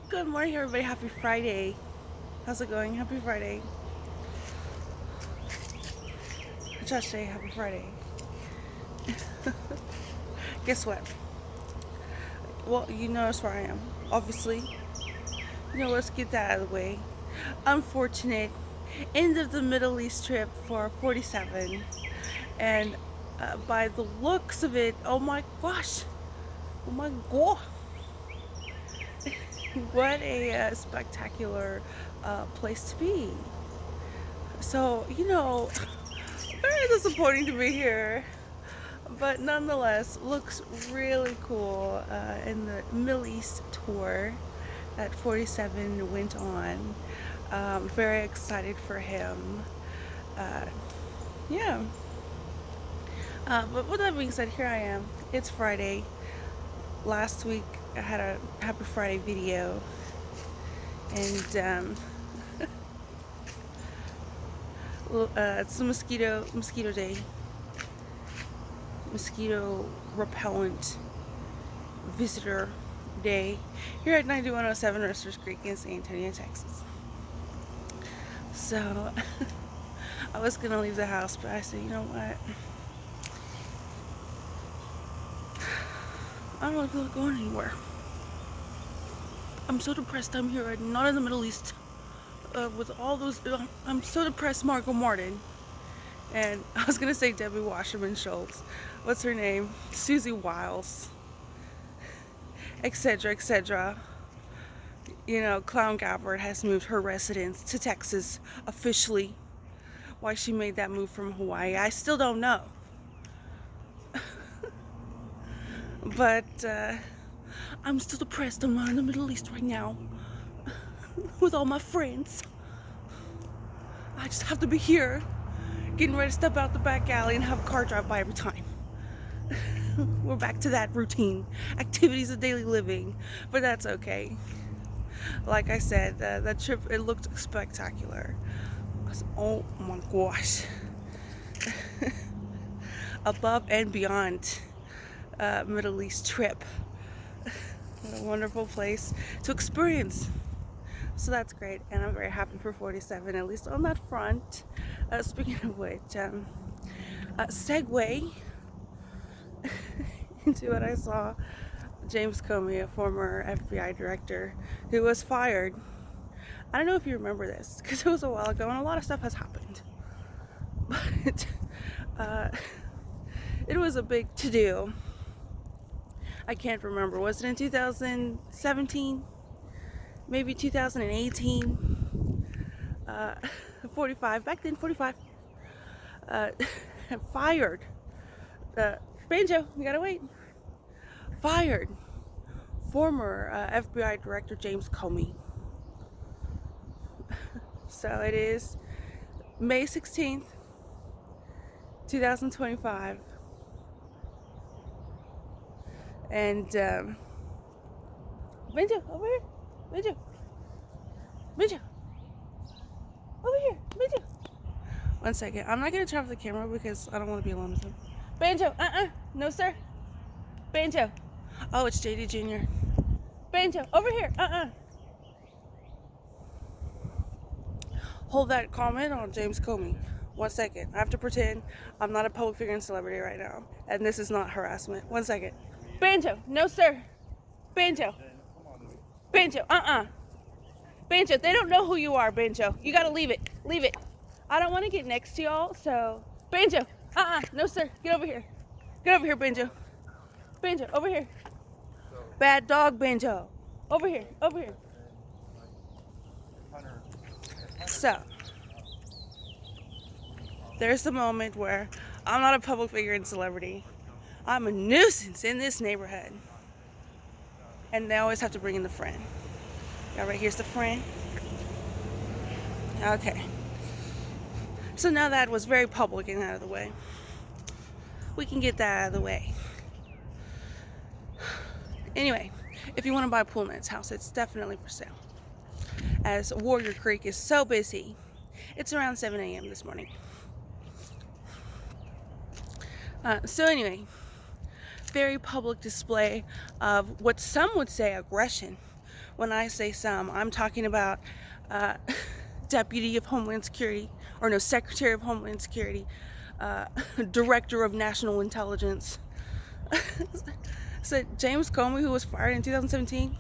Good morning, everybody. Happy Friday. How's it going? Happy Friday. Josh Day, happy Friday. Guess what? Well, you notice where I am. Obviously. Let's get that out of the way. Unfortunate end of the Middle East trip for 47. And by the looks of it, oh my gosh. Oh my god. What a spectacular place to be. So, very disappointing to be here, but nonetheless, looks really cool in the Middle East tour that 47 went on. Very excited for him. Uh, yeah. But with that being said, here I am. It's Friday. Last week I had a Happy Friday video, and it's a mosquito day, mosquito repellent visitor day here at 9107 Roosters Creek in San Antonio, Texas. So I was gonna leave the house, but I said, you know what? I don't really feel like going anywhere. I'm so depressed. I'm here, not in the Middle East, with all those. I'm so depressed, Margot Martin. And I was gonna say Debbie Wasserman Schultz. What's her name? Susie Wiles, etc., etc. Clown Gabbard has moved her residence to Texas officially. Why she made that move from Hawaii, I still don't know. But I'm still depressed. I'm not in the Middle East right now with all my friends. I just have to be here, getting ready to step out the back alley and have a car drive by every time. We're back to that routine, activities of daily living, but that's okay. Like I said, that trip, it looked spectacular. Oh my gosh. Above and beyond Middle East trip. What a wonderful place to experience. So that's great, and I'm very happy for 47, at least on that front. Speaking of which, segue into what I saw. James Comey, a former FBI director who was fired. I don't know if you remember this, because it was a while ago and a lot of stuff has happened. But it was a big to-do. I can't remember. Was it in 2017? Maybe 2018? 45. Back then, 45. Fired. Banjo, you gotta wait. Fired former FBI Director James Comey. So it is May 16th, 2025. And Benjo, over here. Benjo. Benjo. Over here. Benjo. One second. I'm not going to turn off the camera because I don't want to be alone with him. Banjo. No, sir. Banjo. Oh, it's JD Jr. Banjo. Over here. Hold that comment on James Comey. 1 second. I have to pretend I'm not a public figure and celebrity right now. And this is not harassment. 1 second. Banjo. No, sir. Banjo. Banjo. Banjo, they don't know who you are, Banjo. You gotta leave it. Leave it. I don't want to get next to y'all, so... Banjo. No, sir. Get over here. Get over here, Banjo. Banjo, over here. Bad dog, Banjo. Over here. Over here. So, there's the moment where I'm not a public figure and celebrity. I'm a nuisance in this neighborhood. And they always have to bring in the friend. All right, here's the friend. Okay. So now that was very public and out of the way. We can get that out of the way. Anyway, if you want to buy a pool in its house, it's definitely for sale. As Warrior Creek is so busy. It's around 7 a.m. this morning. So anyway, very public display of what some would say aggression When I say some, I'm talking about Deputy of Homeland Security, or no, Secretary of Homeland Security, Director of National Intelligence. So James Comey, who was fired in 2017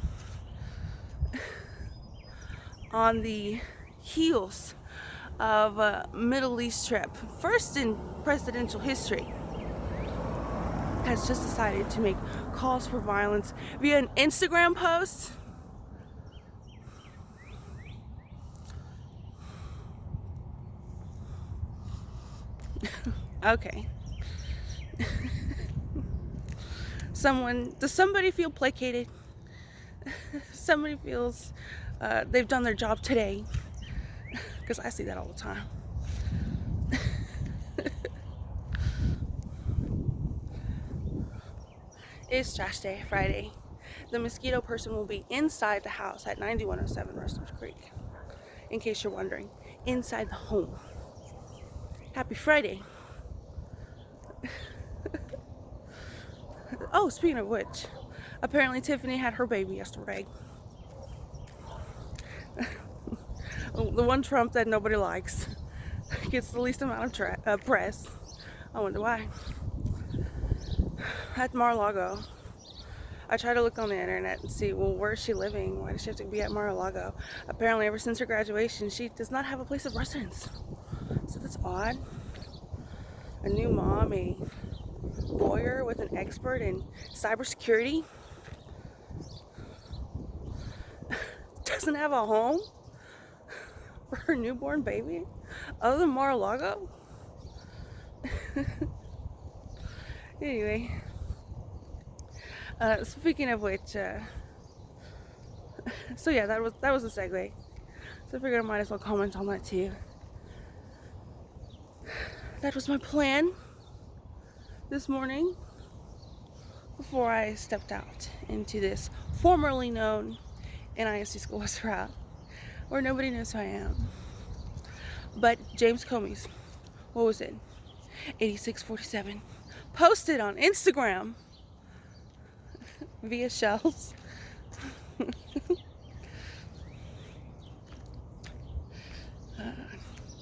on the heels of a Middle East trip, first in presidential history, has just decided to make calls for violence via an Instagram post. Okay. Does somebody feel placated? Somebody feels they've done their job today, because I see that all the time. It's trash day, Friday. The mosquito person will be inside the house at 9107 Rustlers Creek, in case you're wondering. Inside the home. Happy Friday. Oh, speaking of which, apparently Tiffany had her baby yesterday. The one Trump that nobody likes gets the least amount of press. I wonder why. At Mar-a-Lago, I tried to look on the internet and see, well, where is she living? Why does she have to be at Mar-a-Lago? Apparently, ever since her graduation, she does not have a place of residence. So that's odd. A new mom, a lawyer with an expert in cybersecurity, doesn't have a home for her newborn baby other than Mar-a-Lago. Anyway, speaking of which, so yeah, that was a segue. So I figured I might as well comment on that too. That was my plan this morning before I stepped out into this formerly known NISD school bus route where nobody knows who I am. But James Comey's, what was it? 8647 posted on Instagram via shells.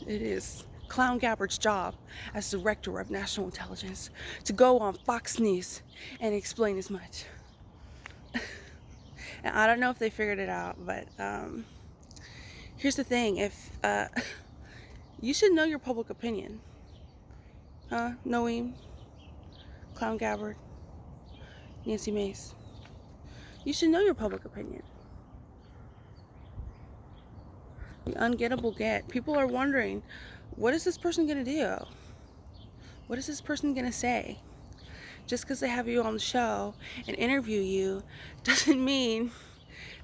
It is Clown Gabbard's job as Director of National Intelligence to go on Fox News and explain as much. And I don't know if they figured it out, but here's the thing: if you should know your public opinion, Noeem, Clown Gabbard, Nancy Mace. You should know your public opinion. The ungettable get. People are wondering, what is this person gonna do? What is this person gonna say? Just because they have you on the show and interview you doesn't mean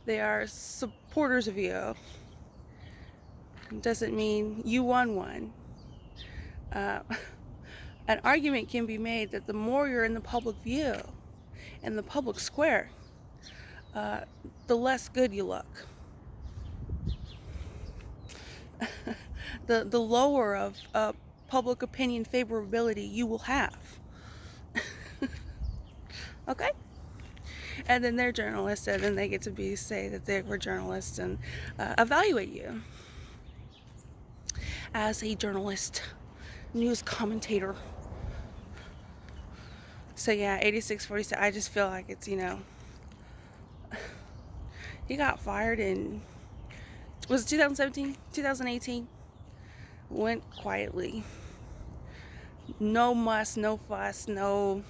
they are supporters of you. Doesn't mean you won one. An argument can be made that the more you're in the public view and the public square, the less good you look. The lower of public opinion favorability you will have. Okay? And then they're journalists, and then they get to say that they were journalists and evaluate you as a journalist, news commentator. So yeah, 8647, I just feel like it's, he got fired in, was it 2017, 2018? Went quietly. No muss, no fuss, no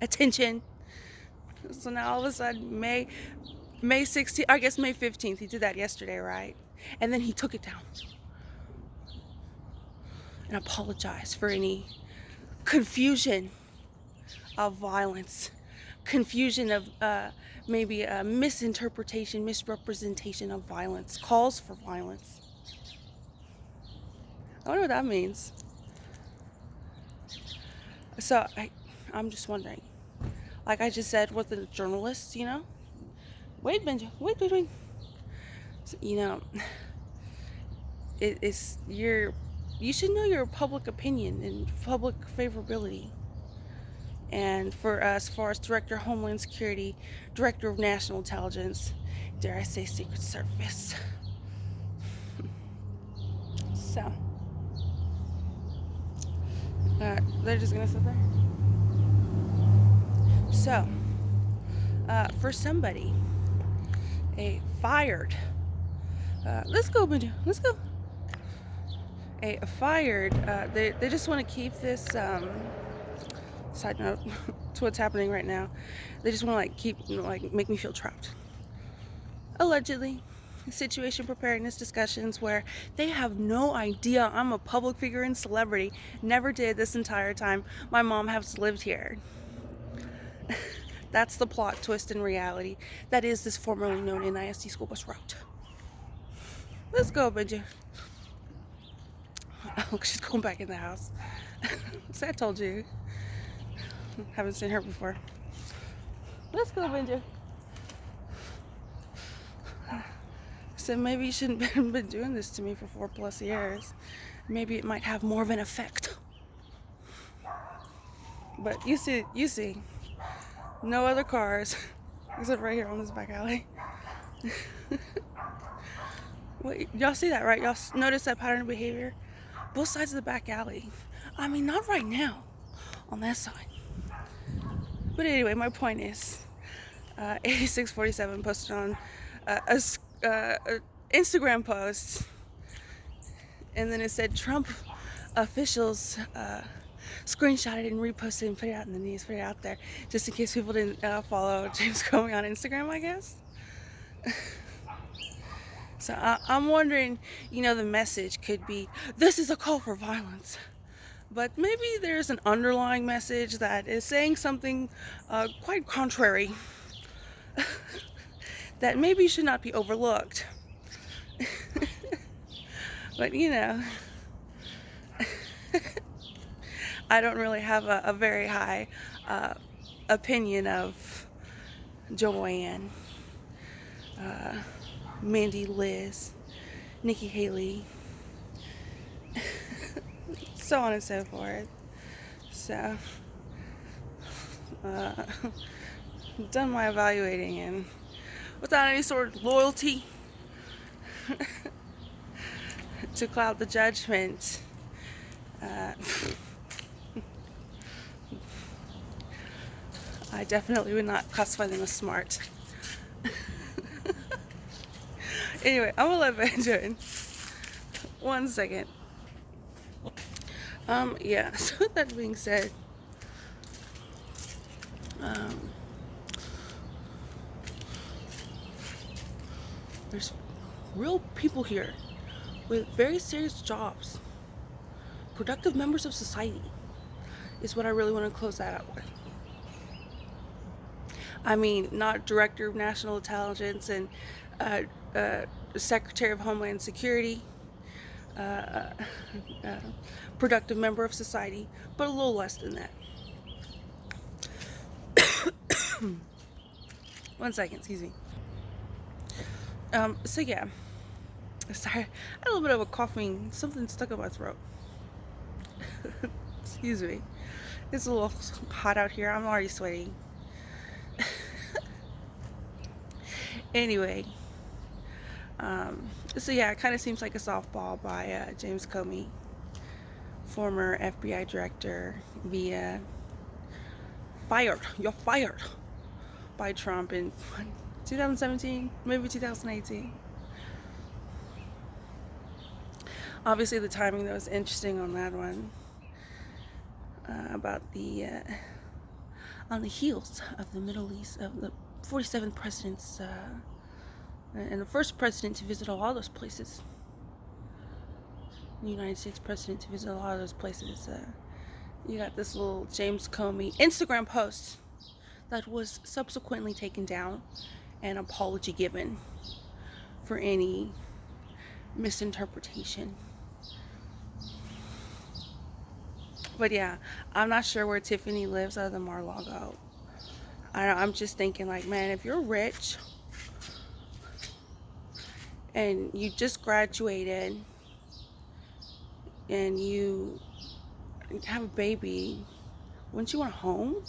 attention. So now all of a sudden, May 16th, I guess May 15th, he did that yesterday, right? And then he took it down and apologized for any confusion of violence, confusion of maybe a misinterpretation, misrepresentation of violence, calls for violence. I wonder what that means. So I'm just wondering, like I just said with the journalists, wait, Benja, wait. So, you should know your public opinion and public favorability. And for us, as far as Director of Homeland Security, Director of National Intelligence, dare I say Secret Service. So, they're just gonna sit there. So, for somebody, a fired, let's go, Benji, let's go. A fired, they just want to keep this, side note to what's happening right now. They just want to like keep, like make me feel trapped. Allegedly, situation preparedness discussions where they have no idea I'm a public figure and celebrity. Never did this entire time. My mom has lived here. That's the plot twist in reality. That is this formerly known NISD school bus route. Let's go, Benji. Oh, she's going back in the house. So I told you. Haven't seen her before. Let's go, Benji. So maybe you shouldn't have been doing this to me for 4+ years. Maybe it might have more of an effect. But you see, no other cars except right here on this back alley. Wait, y'all see that, right? Y'all notice that pattern of behavior? Both sides of the back alley. I mean, not right now, on that side. But anyway, my point is, 8647 posted on a Instagram post, and then it said Trump officials screenshotted and reposted and put it out in the news, put it out there, just in case people didn't follow James Comey on Instagram, I guess. So I'm wondering, the message could be, this is a call for violence. But maybe there's an underlying message that is saying something quite contrary that maybe should not be overlooked. But I don't really have a very high opinion of Joanne, Mandy, Liz, Nikki Haley, so on and so forth. So, done my evaluating, and without any sort of loyalty to cloud the judgment, I definitely would not classify them as smart. Anyway, I'm gonna let Benjo in. 1 second. Yeah, so with that being said, there's real people here with very serious jobs, productive members of society, is what I really want to close that out with. I mean, not Director of National Intelligence and Secretary of Homeland Security, productive member of society, but a little less than that. 1 second, excuse me. So yeah, sorry, I had a little bit of a coughing, something stuck in my throat. Excuse me. It's a little hot out here. I'm already sweating. Anyway, so yeah, it kind of seems like a softball by James Comey, former FBI director, via fired. You're fired by Trump in 2017, maybe 2018. Obviously, the timing that was interesting on that one, about the on the heels of the Middle East, of the 47th president's and the first president to visit a lot of those places. The United States president to visit a lot of those places. You got this little James Comey Instagram post that was subsequently taken down and apology given for any misinterpretation. But yeah, I'm not sure where Tiffany lives other than Mar-a-Lago. I'm just thinking, like, man, if you're rich and you just graduated and you have a baby wouldn't you want a home?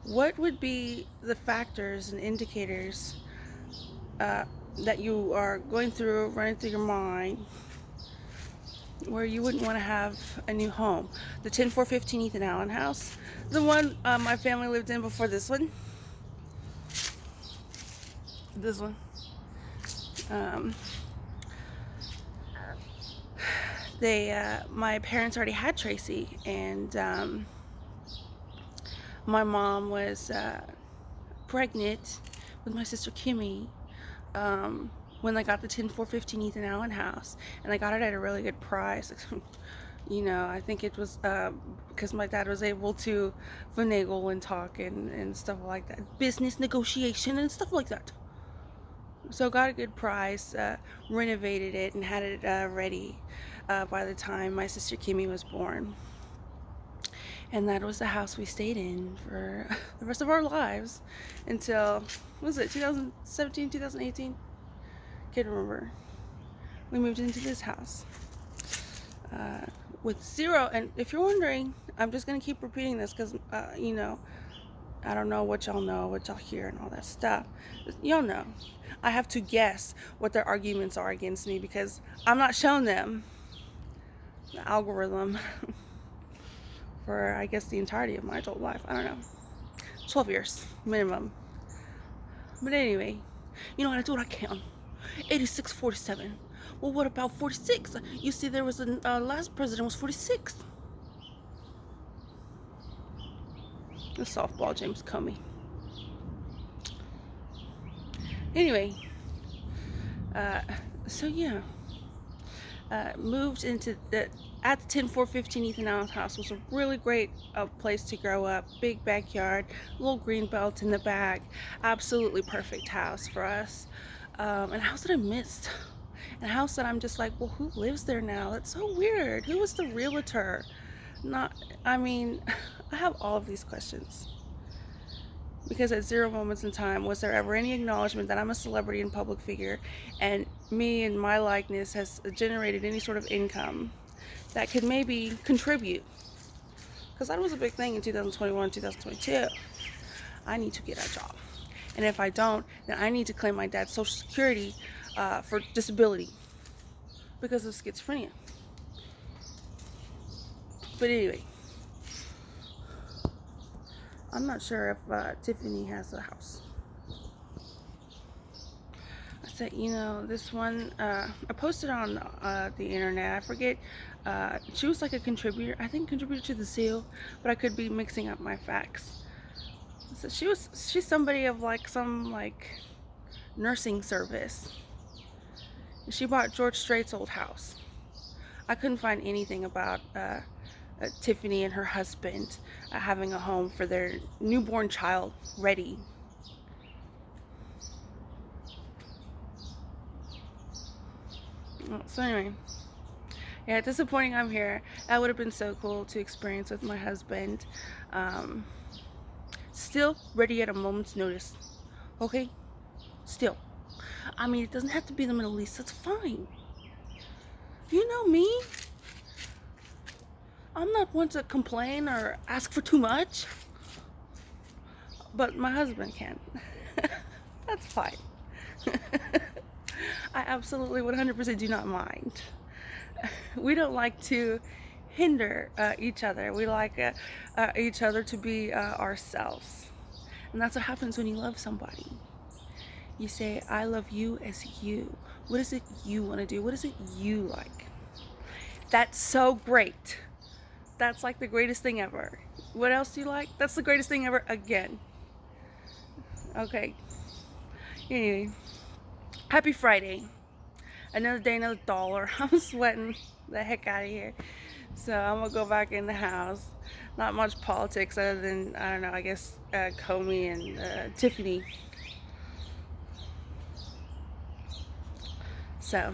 What would be the factors and indicators that you are running through your mind where you wouldn't want to have a new home? The 10415 Ethan Allen house, the one my family lived in before this one. This one. My parents already had Tracy, and my mom was pregnant with my sister Kimmy when they got the 10415 Ethan Allen house, and they got it at a really good price. You know, I think it was because my dad was able to finagle and talk and stuff like that, business negotiation and stuff like that. So got a good price, renovated it, and had it ready by the time my sister Kimmy was born. And that was the house we stayed in for the rest of our lives until, what was it, 2017, 2018? Can't remember. We moved into this house with zero. And if you're wondering, I'm just going to keep repeating this because, you know, I don't know what y'all hear and all that stuff. Y'all know. I have to guess what their arguments are against me because I'm not showing them the algorithm for, I guess, the entirety of my adult life. I don't know. 12 years minimum. But anyway, you know what? I do what I can. 86, 47. Well, what about 46? You see, there was a last president was 46. The softball, James Comey. Anyway, so yeah, moved into at the 10415 Ethan Allen house. Was a really great place to grow up. Big backyard, little green belt in the back. Absolutely perfect house for us. And a house that I missed. And a house that I'm just like, well, who lives there now? That's so weird. Who was the realtor? I have all of these questions. Because at zero moments in time was there ever any acknowledgement that I'm a celebrity and public figure, and me and my likeness has generated any sort of income that could maybe contribute. Because that was a big thing in 2021, 2022. I need to get a job. And if I don't, then I need to claim my dad's Social Security for disability because of schizophrenia. But anyway, I'm not sure if Tiffany has a house. I said, you know, this one, I posted on the internet. I forget. She was like a contributor. I think contributor to the Seal, but I could be mixing up my facts. So she's somebody of like some like nursing service. She bought George Strait's old house. I couldn't find anything about Tiffany and her husband having a home for their newborn child ready. So anyway, yeah, disappointing I'm here. That would have been so cool to experience with my husband. Still ready at a moment's notice. Okay? Still. I mean, it doesn't have to be the Middle East. That's fine. You know me. I'm not one to complain or ask for too much, but my husband can. That's fine. I absolutely 100% do not mind. We don't like to hinder each other. We like each other to be ourselves. And that's what happens when you love somebody. You say, I love you as you. What is it you want to do? What is it you like? That's so great. That's like the greatest thing ever. What else do you like? That's the greatest thing ever again. Okay. Anyway, happy Friday. Another day, another dollar. I'm sweating the heck out of here. So I'm going to go back in the house. Not much politics other than, I don't know, I guess Comey and Tiffany. So.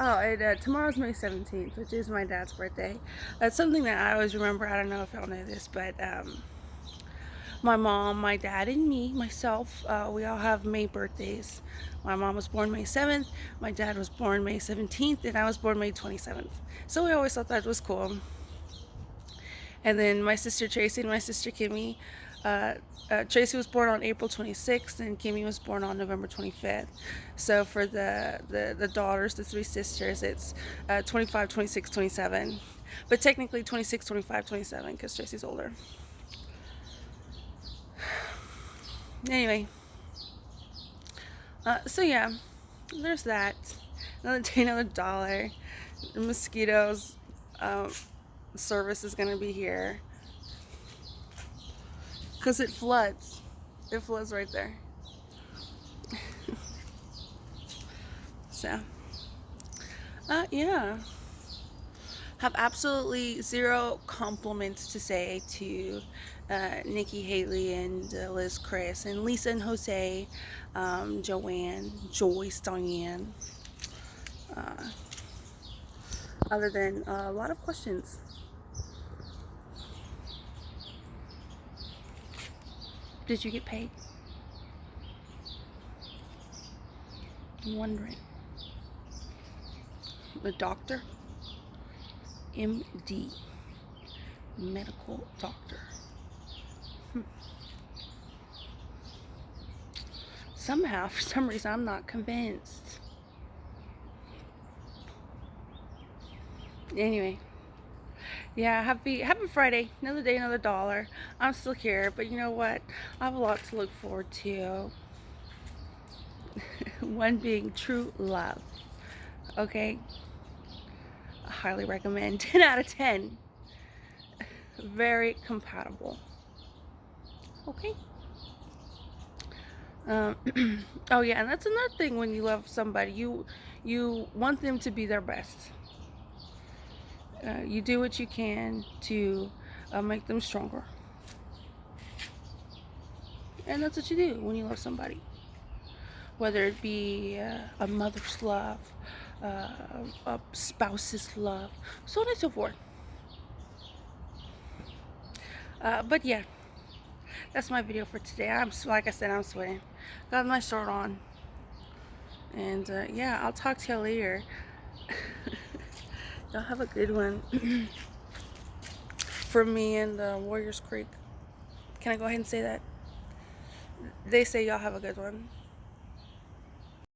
Oh, and tomorrow's May 17th, which is my dad's birthday. That's something that I always remember. I don't know if y'all know this, but my mom, my dad, and me, myself, we all have May birthdays. My mom was born May 7th, my dad was born May 17th, and I was born May 27th. So we always thought that was cool. And then my sister Tracy and my sister Kimmy. Tracy was born on April 26th and Kimmy was born on November 25th. So for the daughters, the three sisters, it's 25, 26, 27. But technically 26, 25, 27 because Tracy's older. Anyway, so yeah, there's that. Another day, another dollar. The mosquitoes service is gonna be here because it floods. It floods right there. So, yeah. Have absolutely zero compliments to say to Nikki, Haley, and Liz, Chris, and Lisa and Jose, Joanne, Joyce, Diane. Other than a lot of questions. Did you get paid? I'm wondering. The doctor? MD. Medical doctor. Somehow, for some reason, I'm not convinced. Anyway. Yeah, happy Friday. Another day, another dollar. I'm still here, but you know what? I have a lot to look forward to. One being true love. Okay? I highly recommend. 10 out of 10. Very compatible. Okay? Oh yeah, and that's another thing when you love somebody. You want them to be their best. You do what you can to make them stronger. And that's what you do when you love somebody. Whether it be a mother's love, a spouse's love, so on and so forth. But yeah, that's my video for today. Like I said, I'm sweating. Got my shirt on. And yeah, I'll talk to y'all later. Y'all have a good one. From me and Warriors Creek. Can I go ahead and say that? They say y'all have a good one.